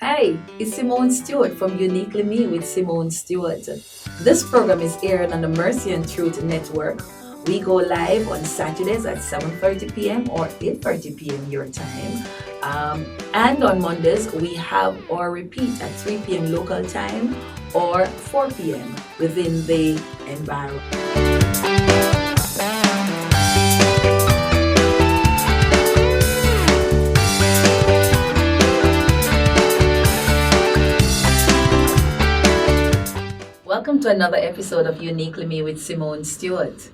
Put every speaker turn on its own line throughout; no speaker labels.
Hi, it's Simone Stewart from Uniquely Me with Simone Stewart. This program is aired on the Mercy and Truth Network. We go live on Saturdays at 7:30 p.m. or 8:30 p.m. your time. And on Mondays, we have our repeat at 3 p.m. local time or 4 p.m. within the environment. Welcome to another episode of Uniquely Me with Simone Stewart.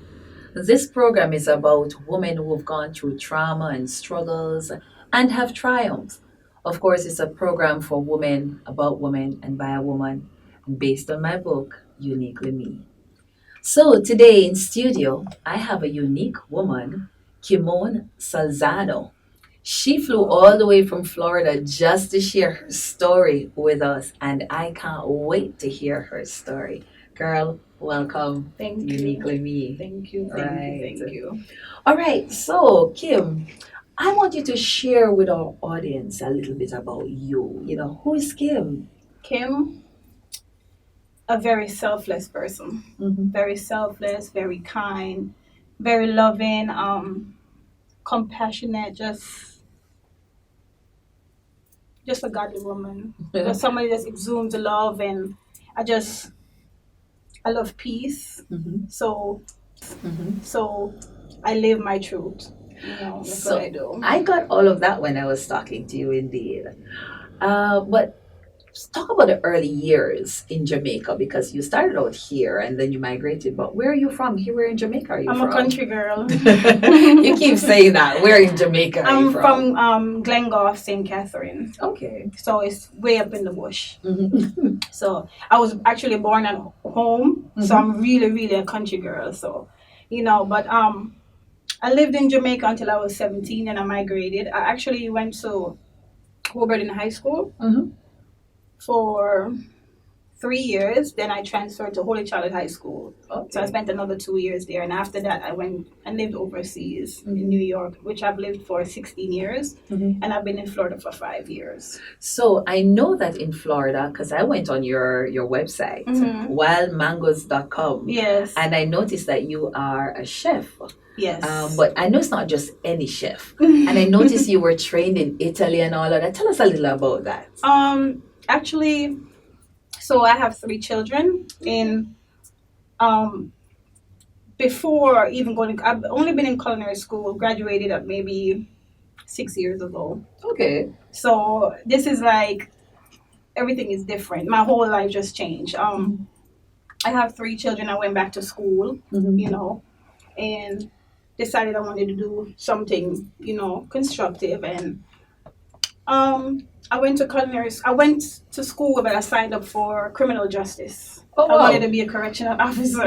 This program is about women who have gone through trauma and struggles and have triumphed. Of course, it's a program for women, about women, and by a woman, and based on my book, Uniquely Me. So today in studio, I have a unique woman, Kimone Salzano. She flew all the way from Florida just to share her story with us, and I can't wait to hear her story. Girl, welcome.
Thank
Uniquely
you.
Me.
Thank you.
Right.
Thank you.
All right, so Kim, I want you to share with our audience a little bit about you. Who is Kim?
Kim, a very selfless person.
Mm-hmm.
Very selfless, very kind, very loving, compassionate, just a godly woman. Just somebody that exudes love, and I love peace.
Mm-hmm.
So
Mm-hmm.
so I live my truth. That's
So
what I do.
I got all of that when I was talking to you, indeed. But let's talk about the early years in Jamaica because you started out here and then you migrated. But where are you from? Here, where in Jamaica are you
I'm
from?
a country girl.
You keep saying that. Where in Jamaica are you
I'm from Glengoff, St. Catherine.
Okay.
So it's way up in the bush.
Mm-hmm.
So I was actually born at home. So
Mm-hmm.
I'm really, really a country girl. So, but I lived in Jamaica until I was 17 and I migrated. I actually went to Hobart in high school
Mm-hmm.
for 3 years. Then I transferred to Holy Child High School.
Okay.
So I spent another 2 years there. And after that, I went and lived overseas in New York, which I've lived for 16 years.
Mm-hmm.
And I've been in Florida for 5 years.
So I know that in Florida, because I went on your website, wildmangoes.com,
Yes.
and I noticed that you are a chef.
Yes.
But I know it's not just any chef. And I noticed you were trained in Italy and all of that. Tell us a little about that.
Actually, so I have 3 children, and before even I've only been in culinary school, graduated at maybe 6 years ago.
Okay.
So this is like, everything is different. My whole life just changed. I have 3 children. I went back to school,
Mm-hmm.
And decided I wanted to do something, constructive. And I went to school, but I signed up for criminal justice.
Oh,
I
wow.
wanted to be a correctional officer.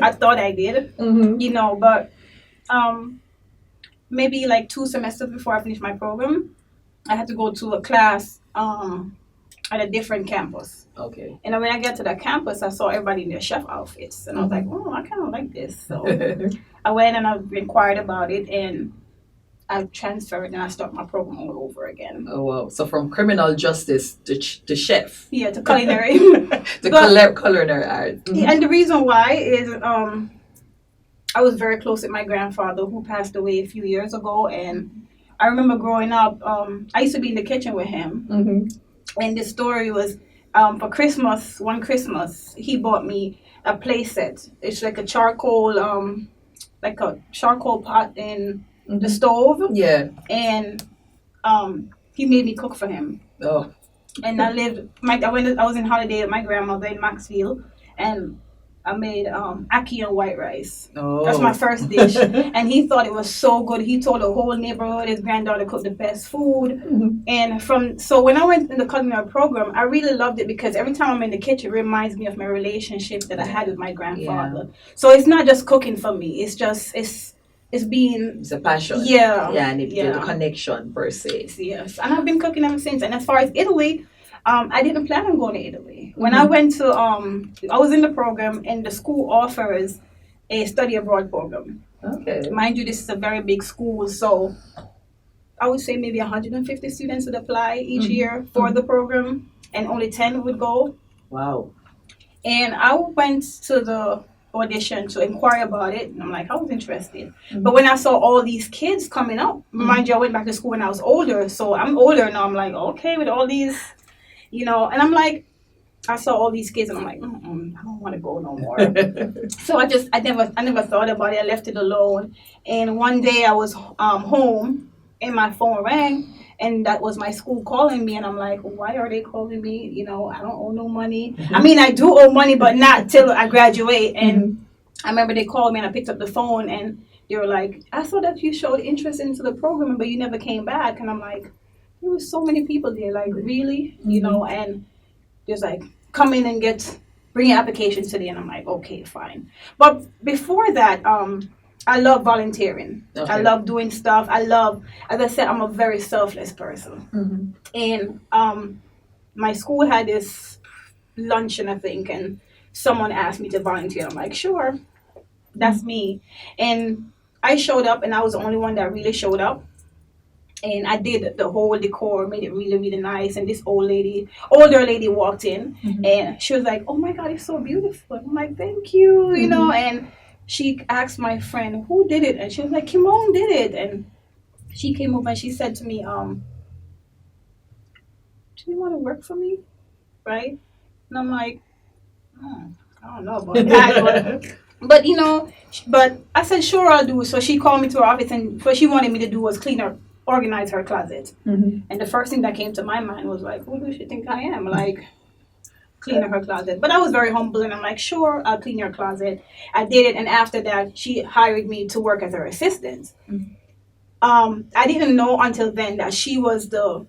I thought I did,
Mm-hmm.
but maybe like 2 semesters before I finished my program, I had to go to a class at a different campus.
Okay.
And when I got to that campus, I saw everybody in their chef outfits. And I was like, oh, I kind of like this. So I went and I inquired about it, and I transferred and I started my program all over again.
Oh, wow. So from criminal justice to chef.
Yeah, to culinary.
To culinary art. Mm-hmm.
Yeah, and the reason why is I was very close with my grandfather, who passed away a few years ago. And I remember growing up, I used to be in the kitchen with him.
Mm-hmm.
And the story was, for Christmas, one Christmas, he bought me a play set. It's like a charcoal pot in the stove.
Yeah.
And he made me cook for him.
Oh.
And I was in holiday with my grandmother in Maxfield, and I made ackee and white rice.
Oh.
That's my first dish. And he thought it was so good. He told the whole neighborhood his granddaughter cooked the best food.
Mm-hmm.
And so when I went in the culinary program, I really loved it because every time I'm in the kitchen, it reminds me of my relationship that I had with my grandfather. Yeah. So it's not just cooking for me. It's just it's
a passion.
Yeah.
Yeah, and the connection per se.
Yes. And I've been cooking ever since. And as far as Italy, I didn't plan on going to Italy. When I went to, I was in the program, and the school offers a study abroad program.
Okay.
Mind you, this is a very big school, so I would say maybe 150 students would apply each
Mhm.
year for the program, and only 10 would go.
Wow.
And I went to the audition to inquire about it, and I'm like, I was interested.
Mhm.
But when I saw all these kids coming up, mind you, I went back to school when I was older, so I'm older now. I'm like, okay, with all these, and I'm like, I saw all these kids, and I'm like, I don't want to go no more. So I never thought about it. I left it alone. And one day I was home, and my phone rang, and that was my school calling me, and I'm like, why are they calling me? I don't owe no money. I mean, I do owe money, but not till I graduate. And I remember they called me, and I picked up the phone, and they were like, I saw that you showed interest into the program, but you never came back. And I'm like, there were so many people there, like, really? And there's like, come in and bring your application today. And I'm like, okay, fine. But before that, I love volunteering.
Okay.
I love doing stuff. As I said, I'm a very selfless person.
Mm-hmm.
And my school had this luncheon, I think, and someone asked me to volunteer. I'm like, sure, that's me. And I showed up, and I was the only one that really showed up. And I did the whole decor, made it really, really nice. And this older lady walked in, and she was like, oh my God, it's so beautiful. And I'm like, thank you, and she asked my friend, who did it? And she was like, Kimone did it. And she came over and she said to me, do you want to work for me? Right? And I'm like, I don't know about that. But I said, sure, I'll do. So she called me to her office, and what she wanted me to do was organize her closet. And the first thing that came to my mind was like, who does she think I am? Like, cleaning her closet. But I was very humble, and I'm like, sure, I'll clean your closet. I did it, and after that, she hired me to work as her assistant. I didn't know until then that she was the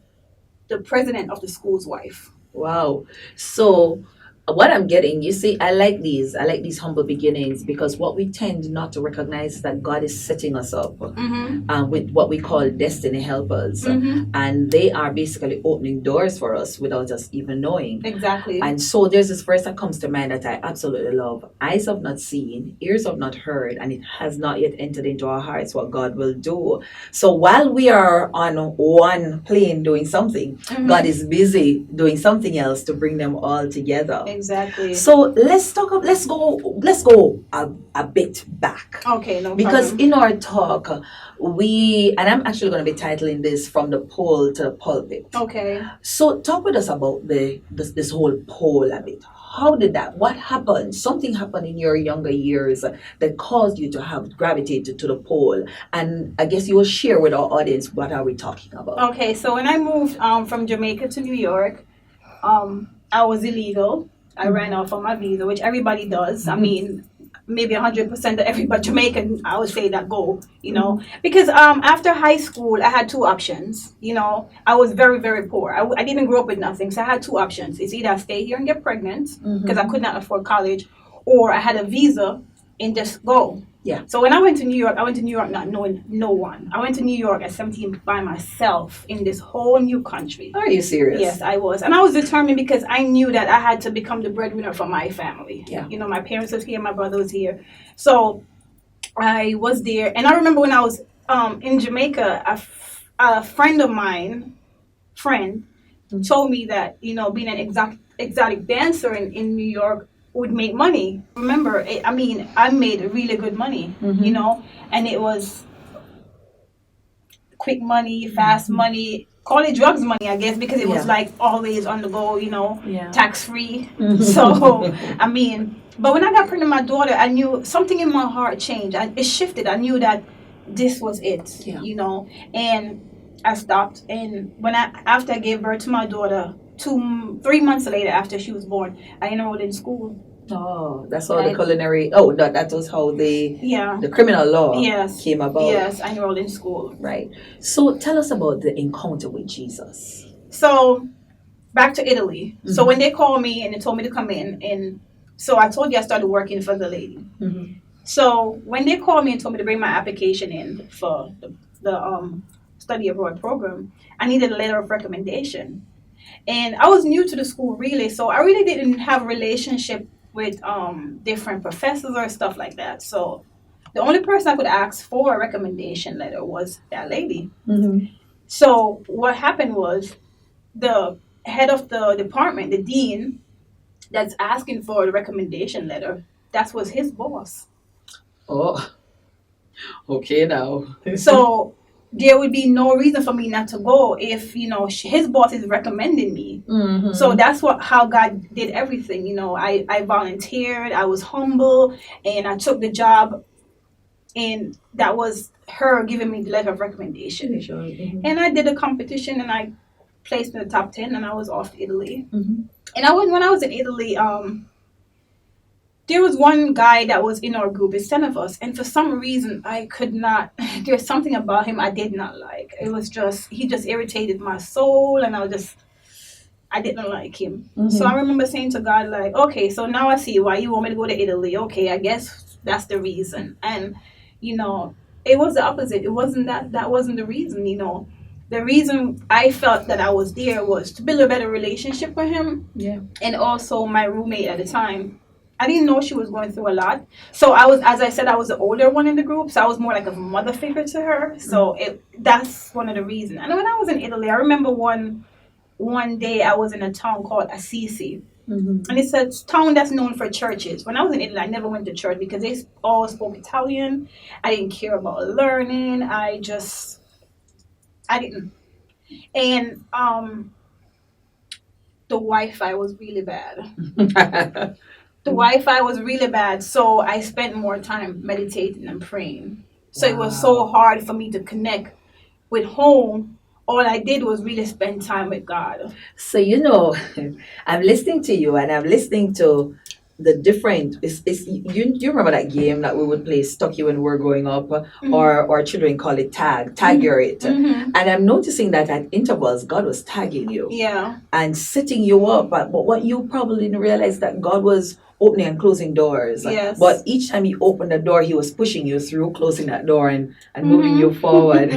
president of the school's wife.
Wow. So what I'm getting, you see, I like these humble beginnings, because what we tend not to recognize is that God is setting us up with what we call destiny helpers, and they are basically opening doors for us without us even knowing.
Exactly.
And so there's this verse that comes to mind that I absolutely love: eyes have not seen, ears have not heard, and it has not yet entered into our hearts what God will do. So while we are on one plane doing something, God is busy doing something else to bring them all together.
Exactly.
So let's go a bit back.
Okay, no
Because
problem.
in our talk, and I'm actually going to be titling this From the Pole to the Pulpit.
Okay.
So talk with us about this whole pole a bit. How did that? What happened? Something happened in your younger years that caused you to have gravitated to the pole. And I guess you will share with our audience, what are we talking about?
Okay, so when I moved from Jamaica to New York, I was illegal. I ran off on my visa, which everybody does. I mean, maybe 100% of everybody Jamaican, I would say, that go, because after high school, I had two options. I was very, very poor. I didn't grow up with nothing, so I had two options. It's either I stay here and get pregnant, because I could not afford college, or I had a visa and just go.
Yeah.
So when I went to New York not knowing no one. I went to New York at 17 by myself in this whole new country.
Are you serious?
Yes, I was. And I was determined, because I knew that I had to become the breadwinner for my family.
Yeah.
My parents was here, my brother was here. So I was there. And I remember when I was in Jamaica, a friend of mine, told me that, being an exotic dancer in New York would make money. Remember, I made really good money, and it was quick money, fast money, call it drugs money, I guess, because it was like always on the go, tax free. So, but when I got pregnant with my daughter, I knew something in my heart changed. It shifted. I knew that this was it, and I stopped. And after I gave birth to my daughter, 3 months later, after she was born, I enrolled in school.
Oh, that's how the culinary. Oh, that was how the criminal law came about.
Yes, I enrolled in school.
Right. So tell us about the encounter with Jesus.
So back to Italy. So when they called me and they told me to come in, and so I told you I started working for the lady. So when they called me and told me to bring my application in for the study abroad program, I needed a letter of recommendation. And I was new to the school, really, so I really didn't have a relationship with different professors or stuff like that. So the only person I could ask for a recommendation letter was that lady. So what happened was the head of the department, the dean, that's asking for the recommendation letter, that was his boss.
Oh, okay now.
So there would be no reason for me not to go if his boss is recommending me.
Mm-hmm.
So that's how God did everything. I volunteered, I was humble, and I took the job, and that was her giving me the letter of recommendation.
Sure. Mm-hmm.
And I did a competition, and I placed in the top 10, and I was off to Italy.
Mm-hmm.
And when I was in Italy, there was one guy that was in our group. It's 10 of us, and for some reason I could not. There's something about him I did not like. It was just he just irritated my soul, and I didn't like him.
Mm-hmm.
So I remember saying to God, like, okay, so now I see why you want me to go to Italy. Okay, I guess that's the reason. And it was the opposite. It wasn't that wasn't the reason. The reason I felt that I was there was to build a better relationship with him.
Yeah.
And also my roommate at the time, I didn't know she was going through a lot. So I was, as I said, I was the older one in the group. So I was more like a mother figure to her. So that's one of the reasons. And when I was in Italy, I remember one day I was in a town called Assisi.
Mm-hmm.
And it's a town that's known for churches. When I was in Italy, I never went to church because they all spoke Italian. I didn't care about learning. I didn't. And the Wi-Fi was really bad. The Wi-Fi was really bad, so I spent more time meditating and praying. So It was so hard for me to connect with home. All I did was really spend time with God.
So I'm listening to you, and I'm listening to the different. You remember that game that we would play, Stuck You, when we were growing up,
Mm-hmm.
or children call it tag your it.
Mm-hmm.
And I'm noticing that at intervals, God was tagging you.
Yeah.
And setting you up. But what you probably didn't realize, that God was opening and closing doors.
Yes.
But each time He opened the door, He was pushing you through, closing that door, and moving you forward.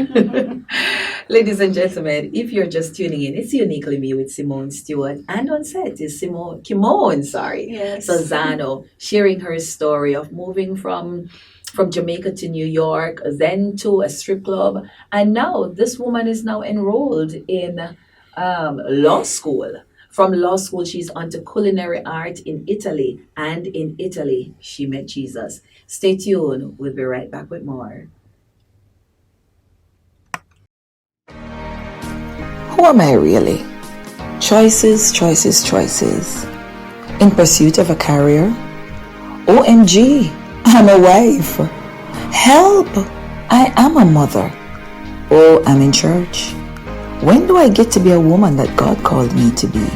Ladies and gentlemen, if you're just tuning in, it's Uniquely Me with Simone Stewart, and on set is Kimone
Yes.
Salzano, sharing her story of moving from Jamaica to New York, then to a strip club, and now this woman is now enrolled in law school. From law school, she's onto culinary art in Italy, and in Italy, she met Jesus. Stay tuned. We'll be right back with more. Who am I really? Choices, choices, choices. In pursuit of a career? OMG, I'm a wife. Help! I am a mother. Oh, I'm in church. When do I get to be a woman that God called me to be?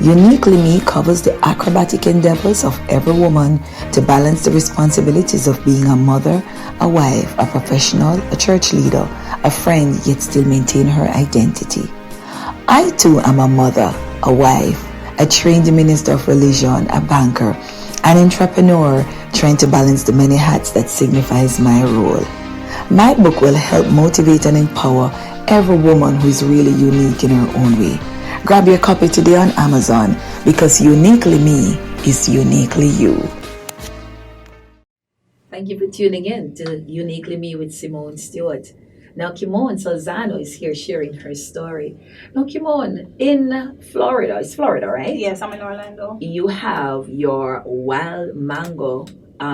Uniquely Me covers the acrobatic endeavors of every woman to balance the responsibilities of being a mother, a wife, a professional, a church leader, a friend, yet still maintain her identity. I too am a mother, a wife, a trained minister of religion, a banker, an entrepreneur trying to balance the many hats that signifies my role. My book will help motivate and empower every woman who is really unique in her own way. Grab your copy today on Amazon, because Uniquely Me is uniquely you. Thank you for tuning in to Uniquely Me with Simone Stewart. Now, Kimone Salzano is here sharing her story. Now, Kimone, in Florida, it's Florida, right?
Yes, I'm in Orlando.
You have your Wild Mango.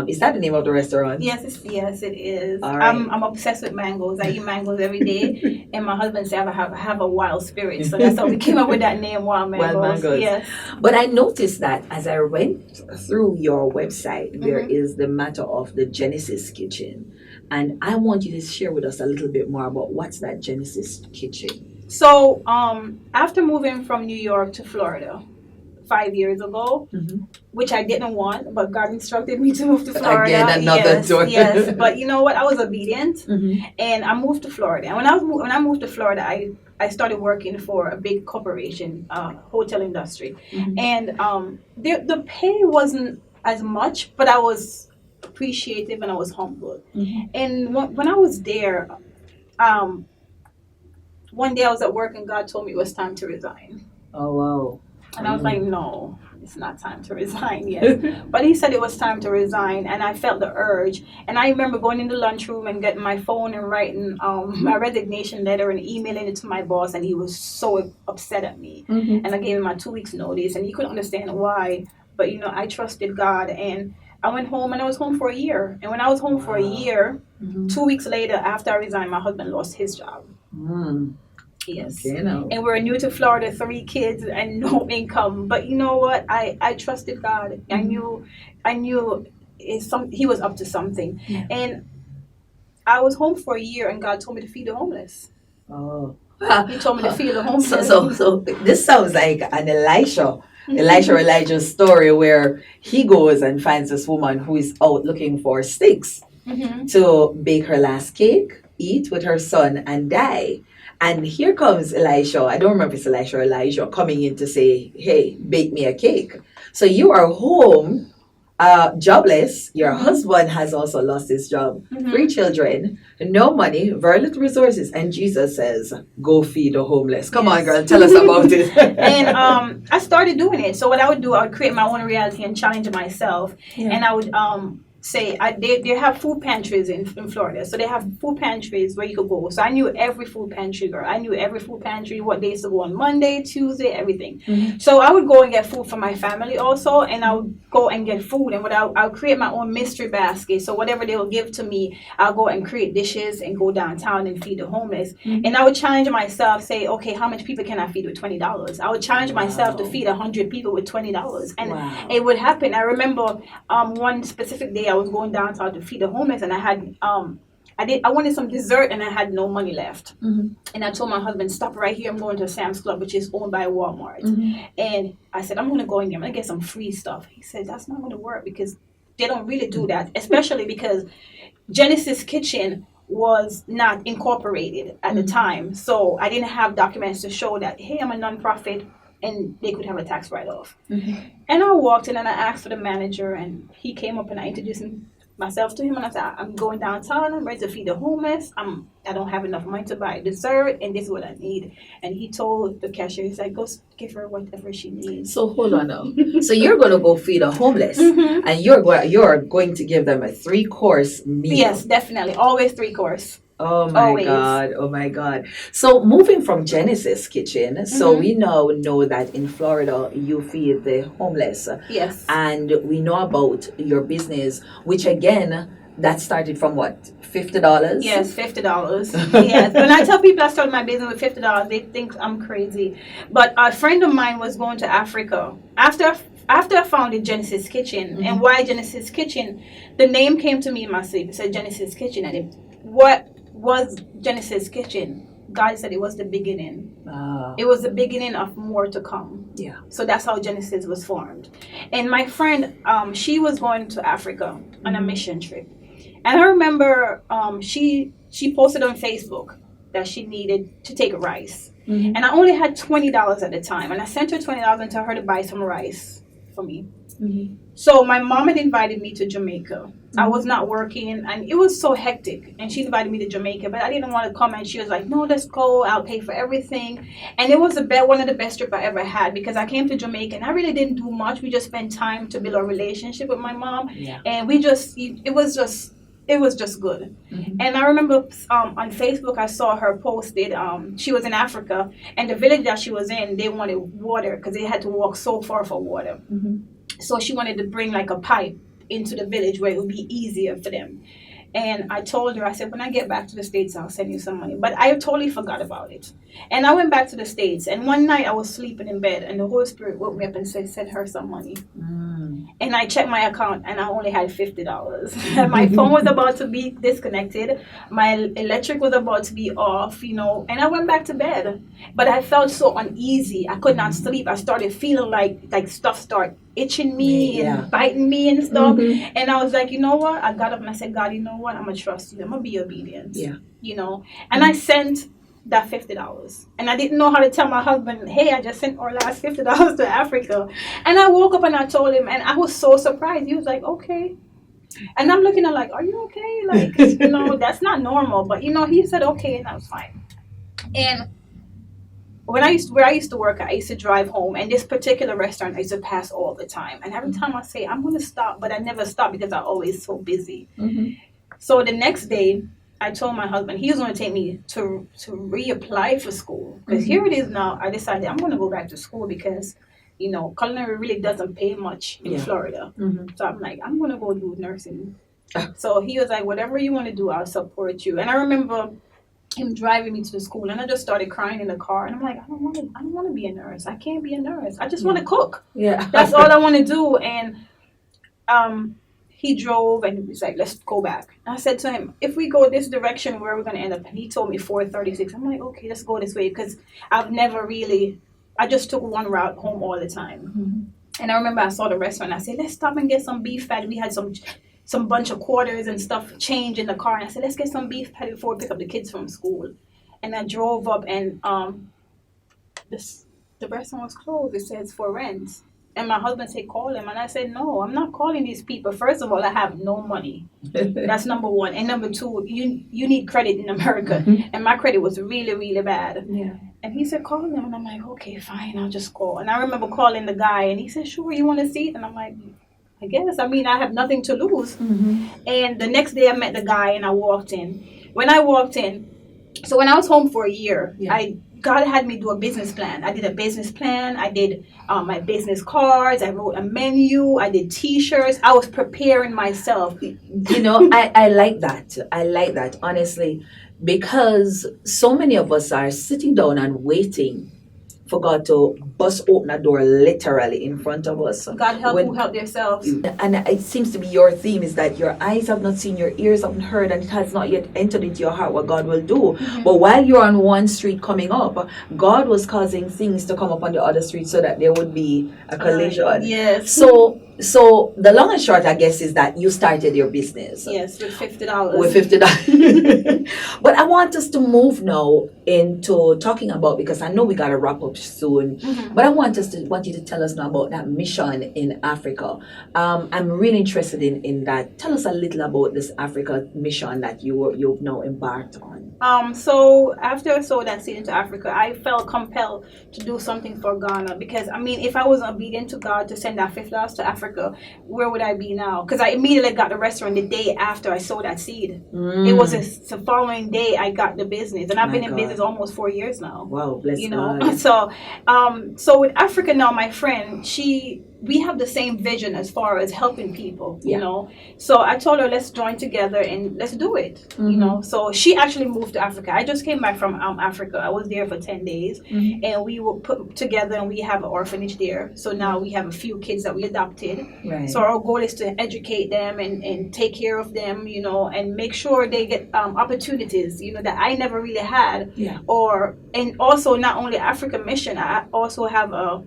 Is that the name of the restaurant?
Yes, it is.
All right.
I'm obsessed with mangoes. I eat mangoes every day, and my husband said I have a wild spirit, so that's how we came up with that name, Wild Mangoes.
Wild Mangoes.
Yes.
But I noticed that as I went through your website, there is the matter of the Genesis Kitchen. And I want you to share with us a little bit more about what's that Genesis Kitchen.
So, after moving from New York to Florida 5 years ago, which I didn't want, but God instructed me to move to Florida.
Again, another door.
Yes, but you know what? I was obedient, and I moved to Florida. And when I moved to Florida, I started working for a big corporation, hotel industry, and the pay wasn't as much, but I was appreciative and I was humble. And when I was there, one day I was at work and God told me it was time to resign.
Oh, wow.
And I was like, no, it's not time to resign yet. But he said it was time to resign, and I felt the urge. And I remember going in the lunchroom and getting my phone and writing my resignation letter and emailing it to my boss, and he was so upset at me.
Mm-hmm.
And I gave him my 2 weeks notice, and he couldn't understand why. But I trusted God, and I went home, and I was home for a year. And when I was home for a year, 2 weeks later, after I resigned, my husband lost his job.
Mm.
Yes.
Okay, now.
And we're new to Florida, 3 kids and no income. But you know what? I trusted God. I knew he was up to something.
Yeah.
And I was home for a year, and God told me to feed the homeless.
Oh.
He told me to feed the homeless.
So this sounds like an Elijah story where he goes and finds this woman who is out looking for sticks to bake her last cake, eat with her son, and die. And here comes Elisha. I don't remember if it's Elisha or Elijah coming in to say, hey, bake me a cake. So you are home, jobless. Your husband has also lost his job. 3 children, no money, very little resources. And Jesus says, go feed the homeless. Come on, girl, tell us about it.
And I started doing it. So what I would do, I would create my own reality and challenge myself.
Yeah.
And I would say they have food pantries in Florida. So they have food pantries where you could go. So I knew every food pantry, girl. I knew every food pantry, what days to go on Monday, Tuesday, everything. So I would go and get food for my family also, and I would go and get food. And I'll create my own mystery basket. So whatever they will give to me, I'll go and create dishes and go downtown and feed the homeless. And I would challenge myself, say, okay, how much people can I feed with $20? I would challenge myself to feed 100 people with $20. And it would happen. I remember one specific day I was going downtown to feed the homeless, and I had I wanted some dessert, and I had no money left. And I told my husband, stop right here, I'm going to Sam's Club, which is owned by Walmart. And I said, I'm going to go in there, I'm going to get some free stuff. He said, that's not going to work, because they don't really do that, especially because Genesis Kitchen was not incorporated at the time. So I didn't have documents to show that, hey, I'm a nonprofit, and they could have a tax write-off. And I walked in, and I asked for the manager, and he came up, and I introduced myself to him, and I said, I'm going downtown, I'm ready to feed the homeless, I don't have enough money to buy dessert, and this is what I need. And he told the cashier, he's like, go give her whatever she needs.
So hold on now. So you're going to go feed the homeless, and you're going to give them a 3-course meal.
Yes, definitely. Always 3-course.
Oh my God. Oh my God. So moving from Genesis Kitchen, so we now know that in Florida you feed the homeless.
Yes.
And we know about your business, which again, that started from what? $50?
Yes, $50. Yes. When I tell people I started my business with $50, they think I'm crazy. But a friend of mine was going to Africa. After I founded Genesis Kitchen, and why Genesis Kitchen, the name came to me in my sleep. It said Genesis Kitchen, and what was Genesis Kitchen? God said it was the beginning. It was the beginning of more to come.
Yeah.
So that's how Genesis was formed. And my friend, she was going to Africa on a mission trip. And I remember she posted on Facebook that she needed to take rice. And I only had $20 at the time. And I sent her $20 and told her to buy some rice for me. So my mom had invited me to Jamaica. I was not working, and it was so hectic. And she invited me to Jamaica, but I didn't want to come. And she was like, "No, let's go. I'll pay for everything." And it was one of the best trips I ever had, because I came to Jamaica and I really didn't do much. We just spent time to build a relationship with my mom, and it was just good. And I remember on Facebook I saw her posted. She was in Africa, and the village that she was in, they wanted water because they had to walk so far for water. So she wanted to bring like a pipe into the village where it would be easier for them. And I told her, I said, when I get back to the States, I'll send you some money. But I totally forgot about it. And I went back to the States. And one night I was sleeping in bed, and the Holy Spirit woke me up and said, send her some money. And I checked my account, and I only had $50. And my phone was about to be disconnected. My electric was about to be off, and I went back to bed. But I felt so uneasy. I could not sleep. I started feeling like stuff started itching me and biting me and stuff. And I was like, you know what? I got up and I said, God, you know what? I'm going to trust you. I'm going to be obedient. And I sent that $50. And I didn't know how to tell my husband, hey, I just sent our last $50 to Africa. And I woke up and I told him, and I was so surprised. He was like, okay. And I'm looking at like, are you okay? Like, that's not normal. But, he said okay, and I was fine. And where I used to work, I used to drive home, and this particular restaurant I used to pass all the time. And every time I say I'm going to stop, but I never stop because I'm always so busy. So the next day, I told my husband he was going to take me to reapply for school, because here it is now. I decided I'm going to go back to school because, culinary really doesn't pay much in Florida. So I'm like, I'm going to go do nursing. So he was like, whatever you want to do, I'll support you. And I remember him driving me to the school, and I just started crying in the car, and I'm like, I don't want to be a nurse. I can't be a nurse. I just want to cook. That's all I want to do. And he drove, and he's like, let's go back. And I said to him, if we go this direction, where are we going to end up? And he told me 436. I'm like, okay, let's go this way, because I just took one route home all the time. And I remember I saw the restaurant, and I said, let's stop and get some beef patty. We had some bunch of quarters and stuff, change in the car, and I said, let's get some beef patty before we pick up the kids from school. And I drove up, and the restaurant was closed. It says for rent. And my husband said, call him. And I said, no, I'm not calling these people. First of all, I have no money. That's number one. And number two, you need credit in America. And my credit was really, really bad. And he said, call them. And I'm like, okay, fine, I'll just call. And I remember calling the guy, and he said, sure, you want a seat? And I'm like, I guess. I mean, I have nothing to lose. And the next day I met the guy, and I walked in. When I walked in, so when I was home for a year, God had me do a business plan. I did a business plan. I did my business cards. I wrote a menu. I did T-shirts. I was preparing myself.
I like that. I like that, honestly, because so many of us are sitting down and waiting for God to bust open a door literally in front of us.
God help who help themselves.
And it seems to be your theme is that your eyes have not seen, your ears haven't heard, and it has not yet entered into your heart what God will do. But while you're on one street coming up, God was causing things to come up on the other street so that there would be a collision.
Yes.
So the long and short, I guess, is that you started your business.
Yes, with $50.
With $50. But I want us to move now into talking about, because I know we got to wrap up soon, but I want you to tell us now about that mission in Africa. I'm really interested in that. Tell us a little about this Africa mission that you've now embarked on.
So after I sowed that seed into Africa, I felt compelled to do something for Ghana, because I mean, if I was obedient to God to send that $50 to Africa, where would I be now? Because I immediately got the restaurant the day after I sowed that seed. It was the following day I got the business, and I've been in business almost 4 years now.
Wow, bless God.
So with Africa now, my friend, we have the same vision as far as helping people, So I told her, let's join together and let's do it, So she actually moved to Africa. I just came back from Africa. I was there for 10 days, and we were put together, and we have an orphanage there. So now we have a few kids that we adopted.
Right.
So our goal is to educate them and take care of them, and make sure they get opportunities, that I never really had.
Yeah.
And also not only Africa Mission, I also have a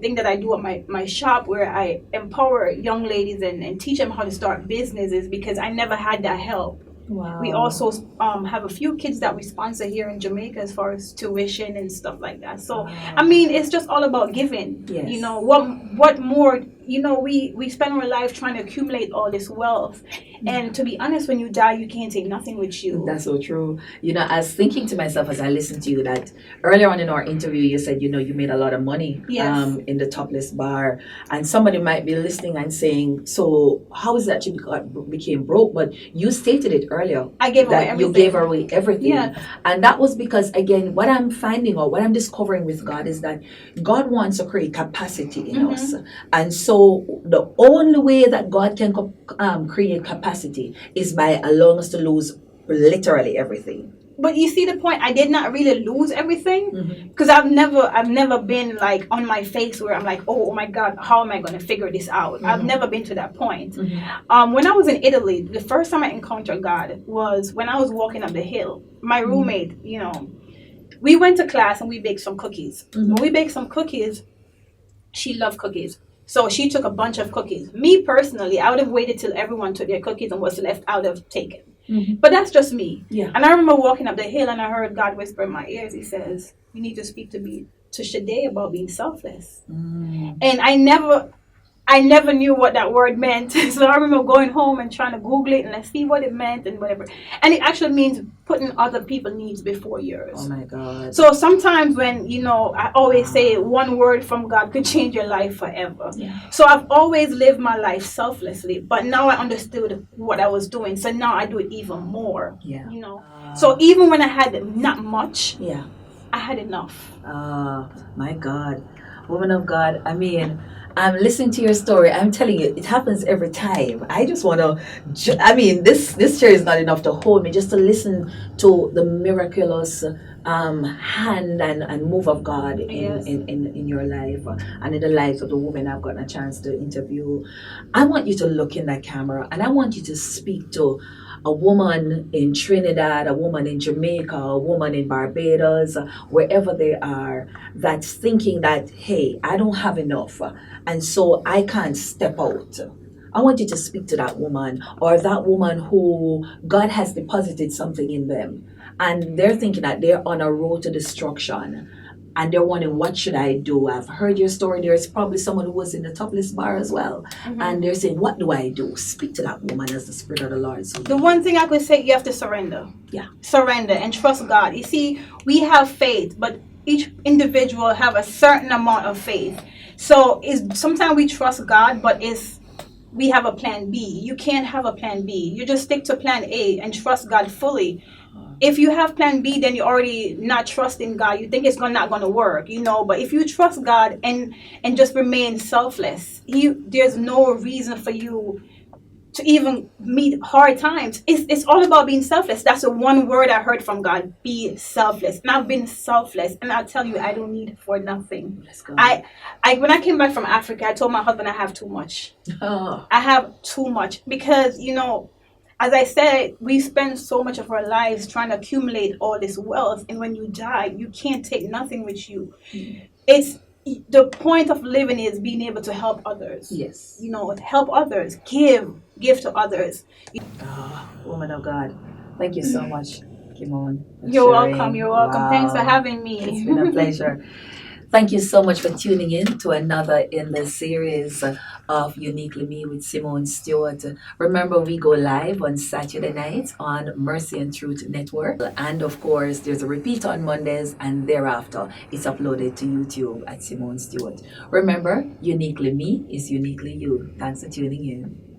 thing that I do at my shop where I empower young ladies and teach them how to start businesses, because I never had that help.
Wow.
We also have a few kids that we sponsor here in Jamaica as far as tuition and stuff like that. So, I mean, it's just all about giving.
Yes.
What more, we spend our life trying to accumulate all this wealth. And to be honest, when you die, you can't take nothing with you.
That's so true. I was thinking to myself as I listened to you that earlier on in our interview, you said, you made a lot of money in the Topless bar. And somebody might be listening and saying, so how is that you became broke? But you stated it earlier.
I gave away everything.
You gave away everything.
Yeah.
And that was because, again, what I'm finding or what I'm discovering with God is that God wants to create capacity in us. And so the only way that God can create capacity is by allowing us to lose literally everything.
But you see the point, I did not really lose everything, because I've never been like on my face where I'm like, oh my God, how am I going to figure this out? I've never been to that point. When I was in Italy, the first time I encountered God was when I was walking up the hill. My roommate, we went to class and we baked some cookies. When we baked some cookies, she loved cookies. So she took a bunch of cookies. Me personally, I would have waited till everyone took their cookies and what's left I would have taken. But that's just me.
Yeah.
And I remember walking up the hill and I heard God whisper in my ears. He says, you need to speak to Shade about being selfless. And I I never knew what that word meant. So I remember going home and trying to Google it and I see what it meant and whatever. And it actually means putting other people's needs before yours.
Oh my God.
So sometimes when, I always say one word from God could change your life forever.
Yeah.
So I've always lived my life selflessly, but now I understood what I was doing. So now I do it even more.
Yeah.
So even when I had not much,
Yeah.
I had enough.
My God. Woman of God, I mean, I'm listening to your story. I'm telling you, it happens every time. I just want to, this chair is not enough to hold me, just to listen to the miraculous hand and move of God
Yes.
in your life and in the lives of the women I've gotten a chance to interview. I want you to look in that camera and I want you to speak to a woman in Trinidad, a woman in Jamaica, a woman in Barbados, wherever they are, that's thinking that, hey, I don't have enough, and so I can't step out. I want you to speak to that woman, or that woman who God has deposited something in them, and they're thinking that they're on a road to destruction. And they're wondering, what should I do? I've heard your story. There's probably someone who was in the topless bar as well.
Mm-hmm.
And they're saying, what do I do? Speak to that woman as the Spirit of the Lord. So
The one thing I could say, you have to surrender.
Yeah.
Surrender and trust God. You see, we have faith, but each individual have a certain amount of faith. So sometimes we trust God, but we have a plan B. You can't have a plan B. You just stick to plan A and trust God fully. If you have plan B, then you're already not trusting God. You think it's not going to work, But if you trust God and just remain selfless, there's no reason for you to even meet hard times. It's all about being selfless. That's the one word I heard from God. Be selfless. And I've been selfless. And I'll tell you, I don't need for nothing.
Let's go.
When I came back from Africa, I told my husband I have too much.
Oh.
I have too much because, as I said, we spend so much of our lives trying to accumulate all this wealth, and when you die, you can't take nothing with you. It's the point of living is being able to help others.
Yes.
Help others, give to others.
Woman of God, thank you so much, Kimone.
You're welcome. You're welcome.
Wow.
Thanks for having me.
It's been a pleasure. Thank you so much for tuning in to another in the series of Uniquely Me with Simone Stewart. Remember, we go live on Saturday nights on Mercy and Truth Network. And of course, there's a repeat on Mondays, and thereafter, it's uploaded to YouTube at Simone Stewart. Remember, Uniquely Me is uniquely you. Thanks for tuning in.